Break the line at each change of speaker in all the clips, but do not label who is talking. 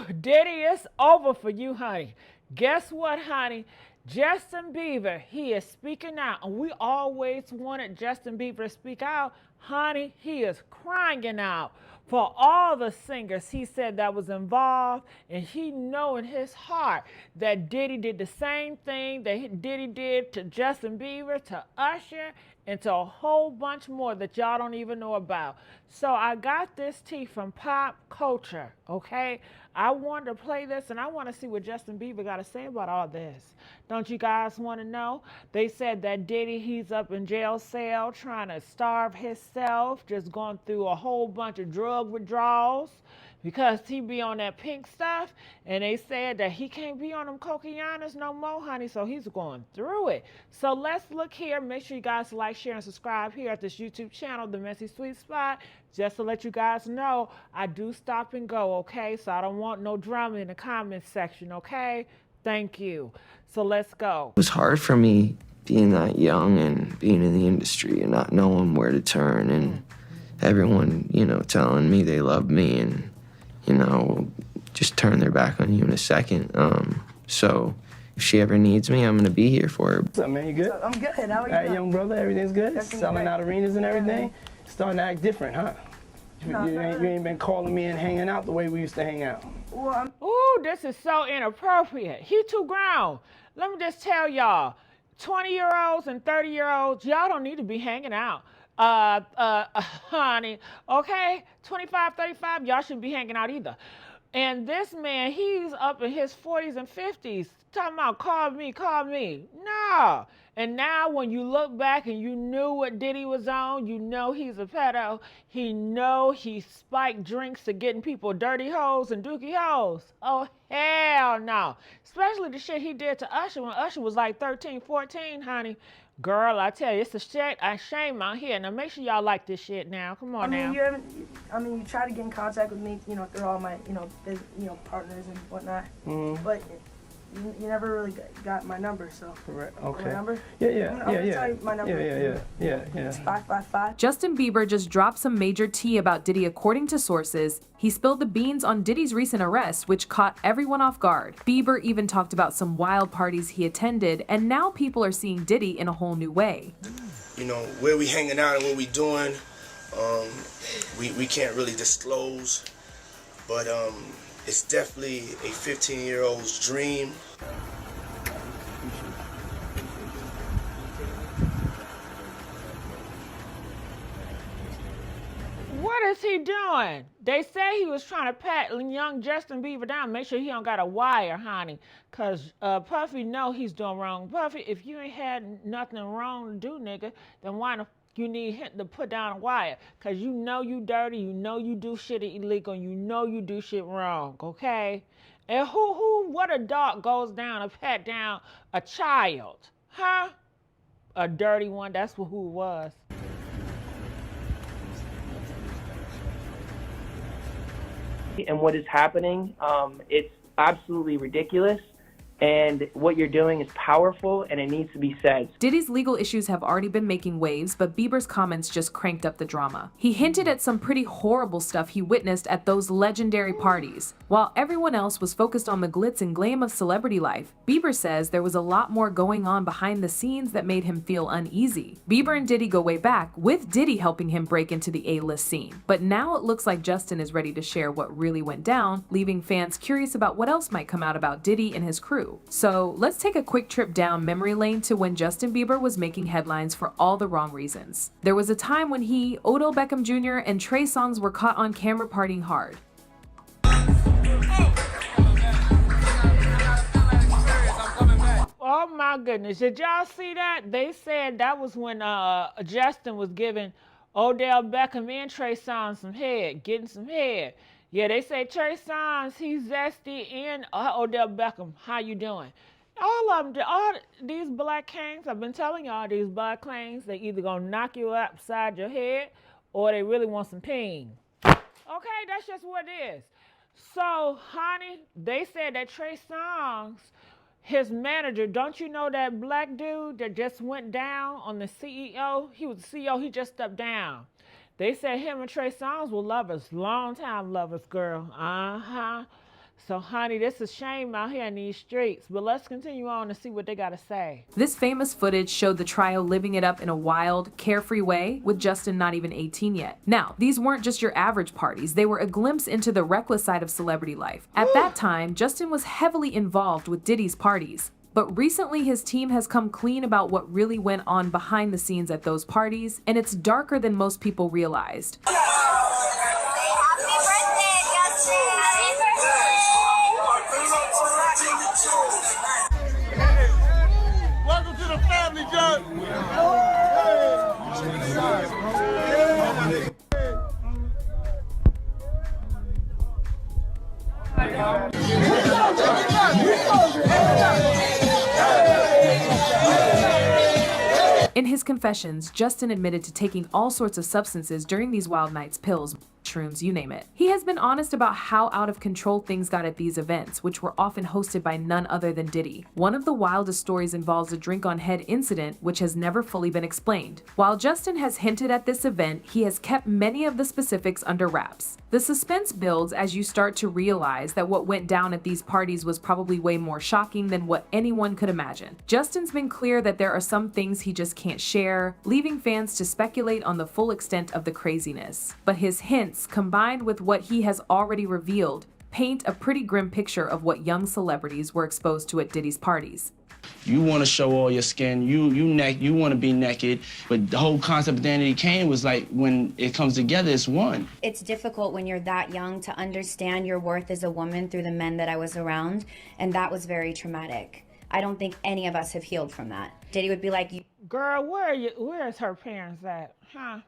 Woo, Diddy, it's over for you, honey. Guess what, honey? Justin Bieber, he is speaking out. And we always wanted Justin Bieber to speak out. Honey, he is crying out for all the singers he said that was involved. And he know in his heart that Diddy did the same thing that Diddy did to Justin Bieber, to Usher, and to a whole bunch more that y'all don't even know about. So I got this tea from Pop Culture, okay? I wanted to play this, and I want to see what Justin Bieber got to say about all this. Don't you guys want to know? They said that Diddy, he's up in jail cell trying to starve himself, just going through a whole bunch of drug withdrawals because he be on that pink stuff, and they said that he can't be on them cocayanas no more, honey, so he's going through it. So let's look here. Make sure you guys like, share, and subscribe here at this YouTube channel, The Messy Sweet Spot. Just to let you guys know, I do stop and go, okay? So I don't want no drama in the comments section, okay? Thank you. So let's go.
It was hard for me being that young and being in the industry and not knowing where to turn, and everyone, you know, telling me they love me and, you know, just turn their back on you in a second. So if she ever needs me, I'm gonna be here for her.
What's up, man? You good?
I'm good. How are you?
All right, young brother, everything's good?
Everything's
Selling
great.
out arenas and everything? Starting to act different, huh? You ain't been calling me and hanging out the way we used to hang out.
Well,
Ooh, this is so inappropriate. He too grown. Let me just tell y'all, 20-year-olds and 30-year-olds, y'all don't need to be hanging out. Honey, okay? 25, 35, y'all shouldn't be hanging out either. And this man, he's up in his 40s and 50s, talking about call me. No. And now when you look back and you knew what Diddy was on, you know he's a pedo. He know he spiked drinks to getting people dirty hoes and dookie hoes. Oh, hell no. Especially the shit he did to Usher when Usher was like 13, 14, honey. Girl, I tell you, it's a shame out here. Now make sure y'all like this shit now. Come on now.
you try to get in contact with me, you know, through all my, partners and whatnot. But you never really got my number, so.
Correct. Okay.
My number?
Yeah.
I'm gonna tell you my number.
Yeah.
It's 555.
Justin Bieber just dropped some major tea about Diddy. According to sources, he spilled the beans on Diddy's recent arrest, which caught everyone off guard. Bieber even talked about some wild parties he attended, and now people are seeing Diddy in a whole new way.
You know, where we hanging out and what we doing, we can't really disclose, but it's definitely a 15-year-old's dream.
What is he doing? They say he was trying to pat young Justin Bieber down. Make sure he don't got a wire, honey. Because Puffy know he's doing wrong. Puffy, if you ain't had nothing wrong to do, nigga, then why the you need him to put down a wire? Because you know you dirty, you know you do shit illegal, you know you do shit wrong, okay? And what adult goes down and pat down a child? Huh? A dirty one, that's who it was.
And what is happening, it's absolutely ridiculous. And what you're doing is powerful, and it needs to be said.
Diddy's legal issues have already been making waves, but Bieber's comments just cranked up the drama. He hinted at some pretty horrible stuff he witnessed at those legendary parties. While everyone else was focused on the glitz and glam of celebrity life, Bieber says there was a lot more going on behind the scenes that made him feel uneasy. Bieber and Diddy go way back, with Diddy helping him break into the A-list scene. But now it looks like Justin is ready to share what really went down, leaving fans curious about what else might come out about Diddy and his crew. So let's take a quick trip down memory lane to when Justin Bieber was making headlines for all the wrong reasons. There was a time when he, Odell Beckham Jr., and Trey Songz were caught on camera partying hard.
Oh my goodness, did y'all see that? They said that was when Justin was giving Odell Beckham and Trey Songz some head, getting some head. Yeah, they say Trey Songz, he's zesty, and Odell Beckham, how you doing? All of them, all these black kings, I've been telling y'all, these black kings, they either gonna knock you upside your head or they really want some peen. Okay, that's just what it is. So, honey, they said that Trey Songz, his manager, don't you know that black dude that just went down on the CEO? He was the CEO, he just stepped down. They said him and Trey Songz were lovers, long time lovers, girl. So, honey, this is shame out here in these streets. But let's continue on to see what they got to say.
This famous footage showed the trio living it up in a wild, carefree way, with Justin not even 18 yet. Now, these weren't just your average parties. They were a glimpse into the reckless side of celebrity life. At that time, Justin was heavily involved with Diddy's parties. But recently, his team has come clean about what really went on behind the scenes at those parties, and it's darker than most people realized.
Welcome to the family, John.
In his confessions, Justin admitted to taking all sorts of substances during these wild nights, pills, shrooms, you name it. He has been honest about how out of control things got at these events, which were often hosted by none other than Diddy. One of the wildest stories involves a drink-on-head incident, which has never fully been explained. While Justin has hinted at this event, he has kept many of the specifics under wraps. The suspense builds as you start to realize that what went down at these parties was probably way more shocking than what anyone could imagine. Justin's been clear that there are some things he just can't share, leaving fans to speculate on the full extent of the craziness. But his hints, combined with what he has already revealed, paint a pretty grim picture of what young celebrities were exposed to at Diddy's parties.
You want to show all your skin, you want to be naked, but the whole concept of Danity Kane was like, when it comes together, it's one.
It's difficult when you're that young to understand your worth as a woman through the men that I was around, and that was very traumatic. I don't think any of us have healed from that. Diddy would be like,
Girl, where's her parents at? Huh?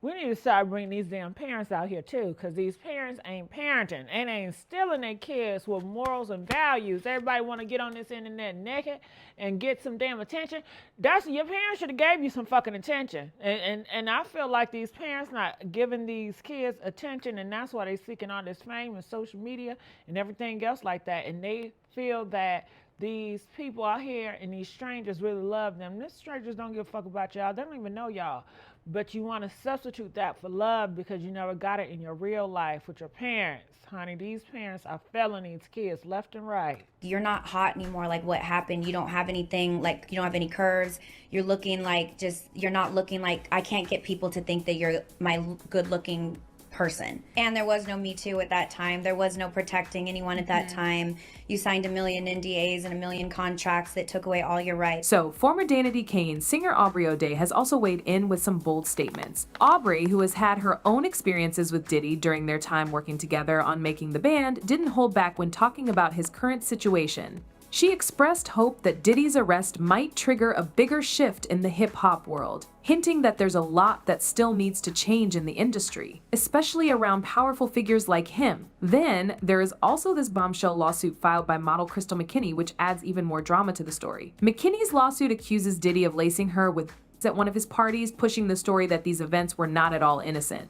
We need to start bringing these damn parents out here too, because these parents ain't parenting and ain't instilling their kids with morals and values. Everybody want to get on this internet naked and get some damn attention. Your parents should have gave you some fucking attention. And I feel like these parents not giving these kids attention, and that's why they seeking all this fame and social media and everything else like that. And they feel that these people out here and these strangers really love them. These strangers don't give a fuck about y'all. They don't even know y'all. But you want to substitute that for love because you never got it in your real life with your parents. Honey, these parents are failing these kids left and right.
you're not hot anymore. Like, what happened? You don't have anything, like, you don't have any curves. You're looking like you're not looking like, I can't get people to think that you're my good looking person. And there was no Me Too at that time. There was no protecting anyone at that time. You signed a million NDAs and a million contracts that took away all your rights.
So, former Danity Kane singer Aubrey O'Day has also weighed in with some bold statements. Aubrey, who has had her own experiences with Diddy during their time working together on making the band, didn't hold back when talking about his current situation. She expressed hope that Diddy's arrest might trigger a bigger shift in the hip-hop world, hinting that there's a lot that still needs to change in the industry, especially around powerful figures like him. Then, there is also this bombshell lawsuit filed by model Crystal McKinney, which adds even more drama to the story. McKinney's lawsuit accuses Diddy of lacing her with at one of his parties, pushing the story that these events were not at all innocent.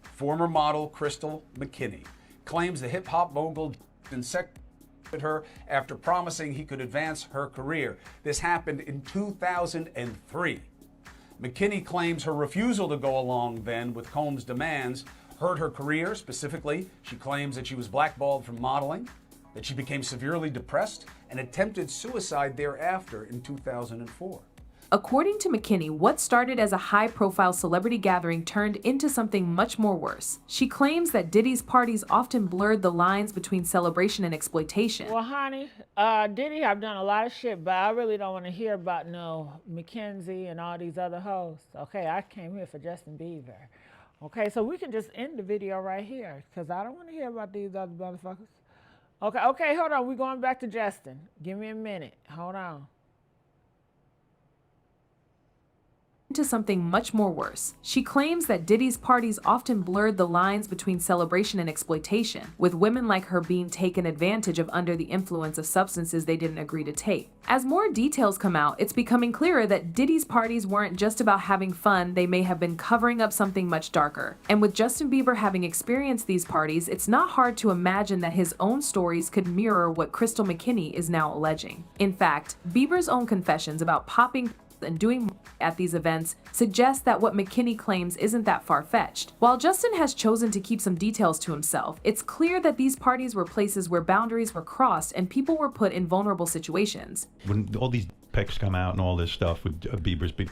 Former model Crystal McKinney claims the hip-hop mogul insected her after promising he could advance her career. This happened in 2003. McKinney claims her refusal to go along then with Combs' demands hurt her career. Specifically, she claims that she was blackballed from modeling, that she became severely depressed, and attempted suicide thereafter in 2004.
According to McKinney, what started as a high-profile celebrity gathering turned into something much more worse. She claims that Diddy's parties often blurred the lines between celebration and exploitation.
Well, honey, Diddy have done a lot of shit, but I really don't want to hear about no Mackenzie and all these other hosts. Okay, I came here for Justin Bieber. Okay, so we can just end the video right here, because I don't want to hear about these other motherfuckers. Okay, hold on. We're going back to Justin. Give me a minute. Hold on.
To something much more worse. She claims that Diddy's parties often blurred the lines between celebration and exploitation, with women like her being taken advantage of under the influence of substances they didn't agree to take. As more details come out, it's becoming clearer that Diddy's parties weren't just about having fun, they may have been covering up something much darker. And with Justin Bieber having experienced these parties, it's not hard to imagine that his own stories could mirror what Crystal McKinney is now alleging. In fact, Bieber's own confessions about popping and doing at these events suggests that what McKinney claims isn't that far-fetched. While Justin has chosen to keep some details to himself, it's clear that these parties were places where boundaries were crossed and people were put in vulnerable situations.
When all these pics come out and all this stuff with Bieber's big,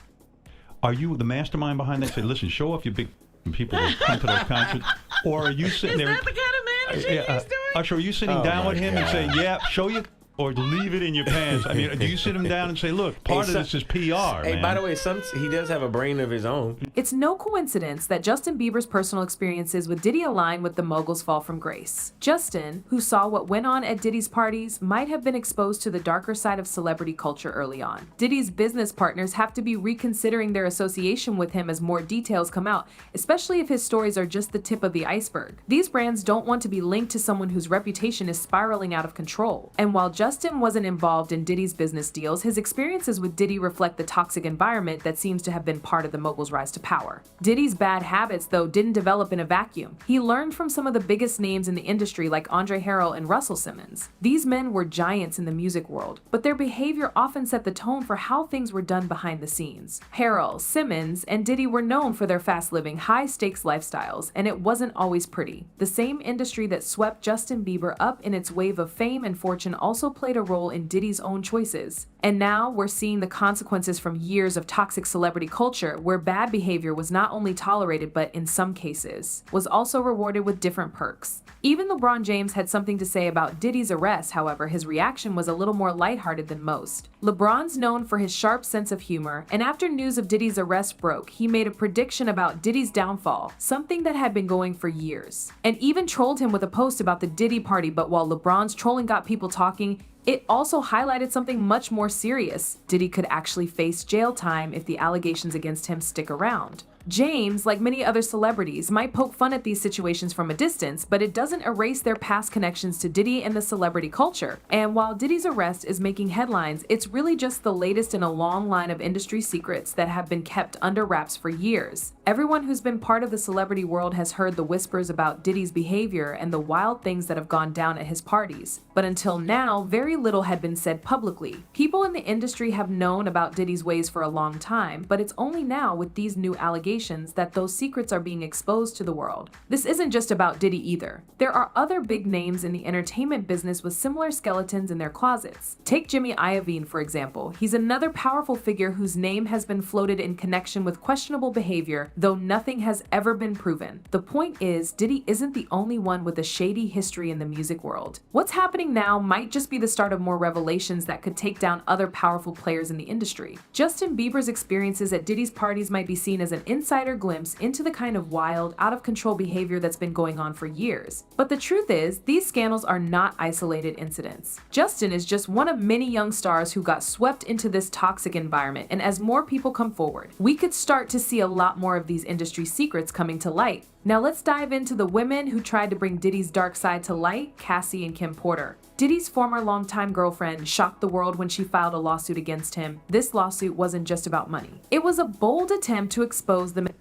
are you the mastermind behind that? Say, listen, show off your big people that come to those concerts, or are you sitting there?
Is that the kind of manager he's doing?
Usher, are you sitting down with him and saying, "Yeah, show you"? Or leave it in your pants? I mean, do you sit him down and say, look, part of this is PR,
Hey,
man.
by the way, he does have a brain of his own.
It's no coincidence that Justin Bieber's personal experiences with Diddy align with the mogul's fall from grace. Justin, who saw what went on at Diddy's parties, might have been exposed to the darker side of celebrity culture early on. Diddy's business partners have to be reconsidering their association with him as more details come out, especially if his stories are just the tip of the iceberg. These brands don't want to be linked to someone whose reputation is spiraling out of control. And while Justin wasn't involved in Diddy's business deals, his experiences with Diddy reflect the toxic environment that seems to have been part of the mogul's rise to power. Diddy's bad habits, though, didn't develop in a vacuum. He learned from some of the biggest names in the industry like Andre Harrell and Russell Simmons. These men were giants in the music world, but their behavior often set the tone for how things were done behind the scenes. Harrell, Simmons, and Diddy were known for their fast-living, high-stakes lifestyles, and it wasn't always pretty. The same industry that swept Justin Bieber up in its wave of fame and fortune also played a role in Diddy's own choices. And now we're seeing the consequences from years of toxic celebrity culture where bad behavior was not only tolerated but, in some cases, was also rewarded with different perks. Even LeBron James had something to say about Diddy's arrest, however, his reaction was a little more lighthearted than most. LeBron's known for his sharp sense of humor, and after news of Diddy's arrest broke, he made a prediction about Diddy's downfall, something that had been going for years, and even trolled him with a post about the Diddy party. But while LeBron's trolling got people talking, it also highlighted something much more serious. Diddy could actually face jail time if the allegations against him stick around. James, like many other celebrities, might poke fun at these situations from a distance, but it doesn't erase their past connections to Diddy and the celebrity culture. And while Diddy's arrest is making headlines, it's really just the latest in a long line of industry secrets that have been kept under wraps for years. Everyone who's been part of the celebrity world has heard the whispers about Diddy's behavior and the wild things that have gone down at his parties. But until now, very little had been said publicly. People in the industry have known about Diddy's ways for a long time, but it's only now with these new allegations that those secrets are being exposed to the world. This isn't just about Diddy either. There are other big names in the entertainment business with similar skeletons in their closets. Take Jimmy Iovine, for example. He's another powerful figure whose name has been floated in connection with questionable behavior, though nothing has ever been proven. The point is, Diddy isn't the only one with a shady history in the music world. What's happening now might just be the start of more revelations that could take down other powerful players in the industry. Justin Bieber's experiences at Diddy's parties might be seen as an insider glimpse into the kind of wild, out-of-control behavior that's been going on for years. But the truth is, these scandals are not isolated incidents. Justin is just one of many young stars who got swept into this toxic environment, and as more people come forward, we could start to see a lot more of these industry secrets coming to light. Now let's dive into the women who tried to bring Diddy's dark side to light, Cassie and Kim Porter. Diddy's former longtime girlfriend shocked the world when she filed a lawsuit against him. This lawsuit wasn't just about money. It was a bold attempt to expose the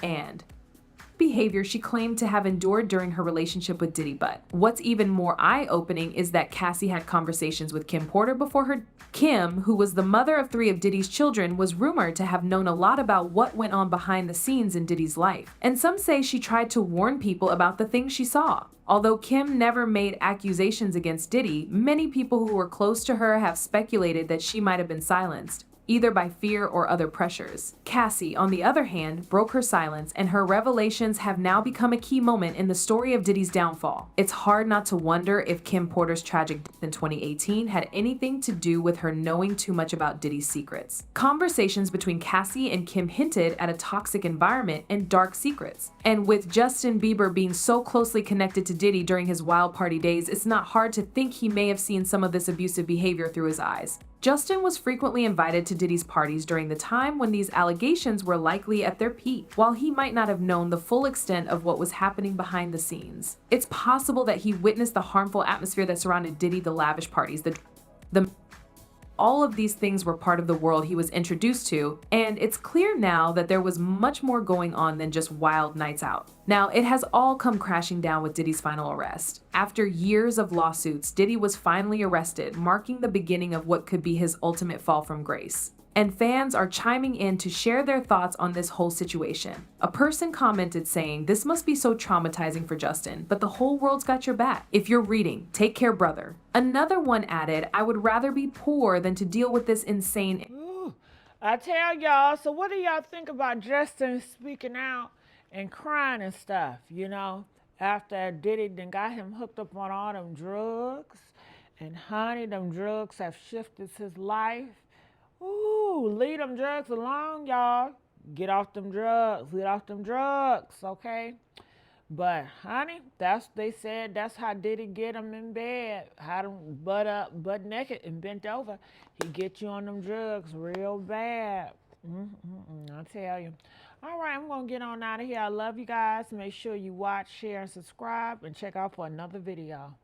and behavior she claimed to have endured during her relationship with Diddy. But what's even more eye-opening is that Cassie had conversations with Kim Porter before her. Kim, who was the mother of 3 of Diddy's children, was rumored to have known a lot about what went on behind the scenes in Diddy's life. And some say she tried to warn people about the things she saw. Although Kim never made accusations against Diddy, many people who were close to her have speculated that she might have been silenced, either by fear or other pressures. Cassie, on the other hand, broke her silence, and her revelations have now become a key moment in the story of Diddy's downfall. It's hard not to wonder if Kim Porter's tragic death in 2018 had anything to do with her knowing too much about Diddy's secrets. Conversations between Cassie and Kim hinted at a toxic environment and dark secrets. And with Justin Bieber being so closely connected to Diddy during his wild party days, it's not hard to think he may have seen some of this abusive behavior through his eyes. Justin was frequently invited to Diddy's parties during the time when these allegations were likely at their peak, while he might not have known the full extent of what was happening behind the scenes. It's possible that he witnessed the harmful atmosphere that surrounded Diddy, the lavish parties, all of these things were part of the world he was introduced to, and it's clear now that there was much more going on than just wild nights out. Now, it has all come crashing down with Diddy's final arrest. After years of lawsuits, Diddy was finally arrested, marking the beginning of what could be his ultimate fall from grace. And fans are chiming in to share their thoughts on this whole situation. A person commented saying, "This must be so traumatizing for Justin, but the whole world's got your back. If you're reading, take care, brother." Another one added, "I would rather be poor than to deal with this insane..."
Ooh, I tell y'all, so what do y'all think about Justin speaking out and crying and stuff, you know, after Diddy done got him hooked up on all them drugs, and honey, them drugs have shifted his life. Ooh, leave them drugs alone, y'all. Get off them drugs. Get off them drugs, okay? But honey, they said that's how Diddy get him in bed. Had him butt naked and bent over. He get you on them drugs real bad. I tell you. All right, I'm gonna get on out of here. I love you guys. Make sure you watch, share, and subscribe, and check out for another video.